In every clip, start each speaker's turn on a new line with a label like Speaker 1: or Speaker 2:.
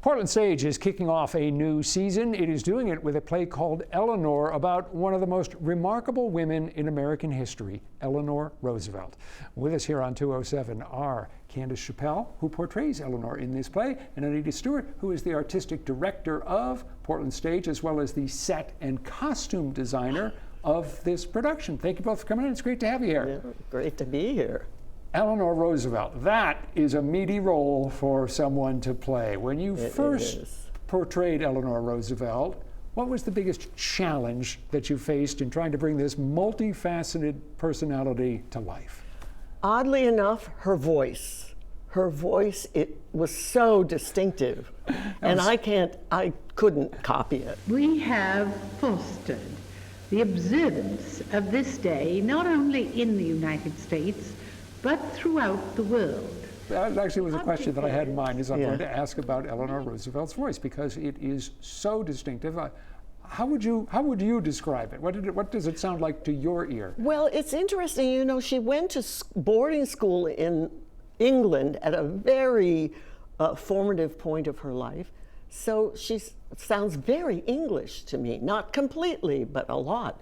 Speaker 1: Portland Stage is kicking off a new season. It is doing it with a play called Eleanor, about one of the most remarkable women in American history, Eleanor Roosevelt. With us here on 207 are Kandis Chappell, who portrays Eleanor in this play, and Anita Stewart, who is the artistic director of Portland Stage, as well as the set and costume designer of this production. Thank you both for coming in. It's great to have you here.
Speaker 2: Yeah, great to be here.
Speaker 1: Eleanor Roosevelt, that is a meaty role for someone to play. When you first portrayed Eleanor Roosevelt, what was the biggest challenge that you faced in trying to bring this multifaceted personality to life?
Speaker 2: Oddly enough, her voice. Her voice, it was so distinctive. And I couldn't copy it.
Speaker 3: We have fostered the observance of this day, not only in the United States, but throughout the world.
Speaker 1: That actually was a question that I had in mind, is I'm going to ask about Eleanor Roosevelt's voice, because it is so distinctive. How would you describe it? What does it sound like to your ear?
Speaker 2: Well, it's interesting, you know, she went to boarding school in England at a very formative point of her life. So she sounds very English to me, not completely, but a lot.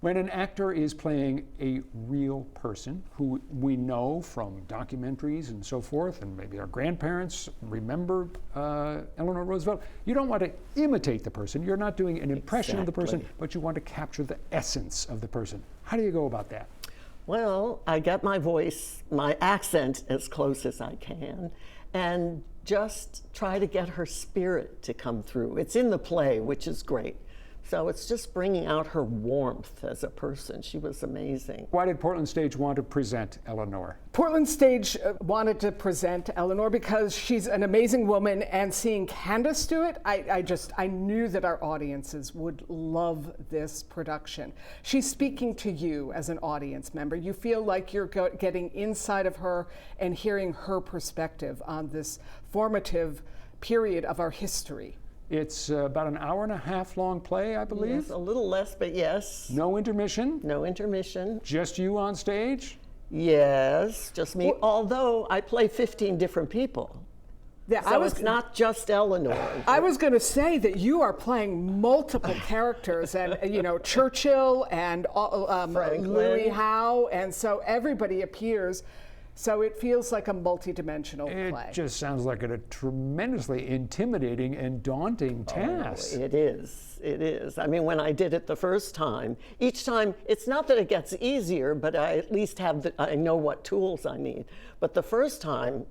Speaker 1: When an actor is playing a real person who we know from documentaries and so forth, and maybe our grandparents remember Eleanor Roosevelt, you don't want to imitate the person. You're not doing an impression of the person, but you want to capture the essence of the person. How do you go about that?
Speaker 2: Well, I get my voice, my accent as close as I can, and just try to get her spirit to come through. It's in the play, which is great. So it's just bringing out her warmth as a person. She was amazing.
Speaker 1: Why did Portland Stage want to present Eleanor?
Speaker 4: Portland Stage wanted to present Eleanor because she's an amazing woman, and seeing Kandis do it, I knew that our audiences would love this production. She's speaking to you as an audience member. You feel like you're getting inside of her and hearing her perspective on this formative period of our history.
Speaker 1: It's about an hour and a half long play, I believe.
Speaker 2: Yes, a little less, but yes.
Speaker 1: No intermission?
Speaker 2: No intermission.
Speaker 1: Just you on stage?
Speaker 2: Yes, just me. Well, although I play 15 different people. Yeah, so it's not just Eleanor.
Speaker 4: I was going to say that you are playing multiple characters, and you know, Churchill and Louis Howe, and so everybody appears. So it feels like a multi-dimensional play.
Speaker 1: It just sounds like a tremendously intimidating and daunting task.
Speaker 2: Oh, it is. It is. I mean, when I did it the first time, each time, it's not that it gets easier, but I at least I know what tools I need. But the first time,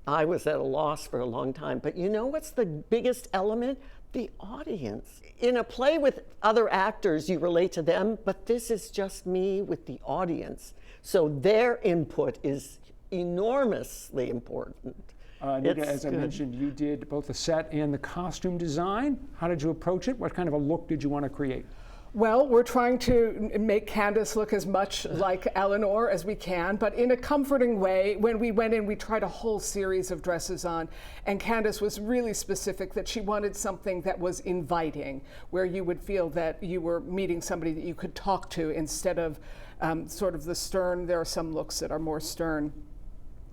Speaker 2: I was at a loss for a long time. But you know what's the biggest element? The audience. In a play with other actors, you relate to them, but this is just me with the audience. So their input is enormously important.
Speaker 1: Anita, as I mentioned, you did both the set and the costume design. How did you approach it? What kind of a look did you want to create?
Speaker 4: Well, we're trying to make Kandis look as much like Eleanor as we can, but in a comforting way. When we went in, we tried a whole series of dresses on, and Kandis was really specific that she wanted something that was inviting, where you would feel that you were meeting somebody that you could talk to instead of sort of the stern. There are some looks that are more stern.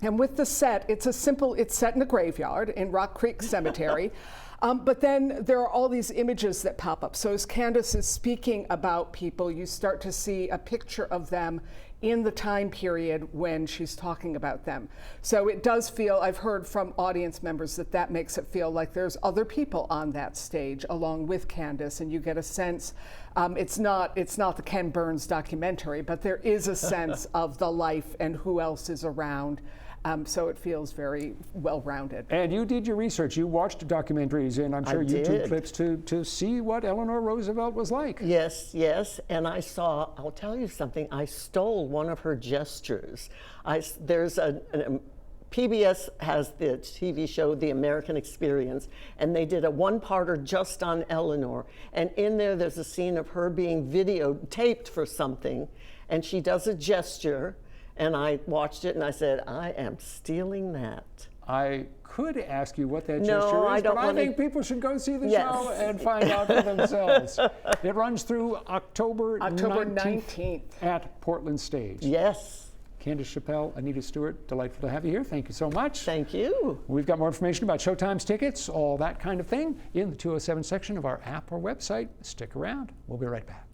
Speaker 4: And with the set, it's set in a graveyard in Rock Creek Cemetery. But then there are all these images that pop up. So as Kandis is speaking about people, you start to see a picture of them in the time period when she's talking about them. So it does feel, I've heard from audience members that makes it feel like there's other people on that stage along with Kandis, and you get a sense, it's not the Ken Burns documentary, but there is a sense of the life and who else is around. So it feels very well-rounded.
Speaker 1: And you did your research. You watched documentaries and I'm sure YouTube clips to see what Eleanor Roosevelt was like.
Speaker 2: Yes, yes. And I'll tell you something, I stole one of her gestures. PBS has the TV show, The American Experience, and they did a one-parter just on Eleanor. And in there's a scene of her being videotaped for something, and she does a gesture. And I watched it and I said, I am stealing that.
Speaker 1: I could ask you what that gesture is, but I think people should go see the show and find out for themselves. It runs through October 19th at Portland Stage.
Speaker 2: Yes.
Speaker 1: Kandis Chappell, Anita Stewart, delightful to have you here. Thank you so much.
Speaker 2: Thank you.
Speaker 1: We've got more information about showtimes, tickets, all that kind of thing in the 207 section of our app or website. Stick around. We'll be right back.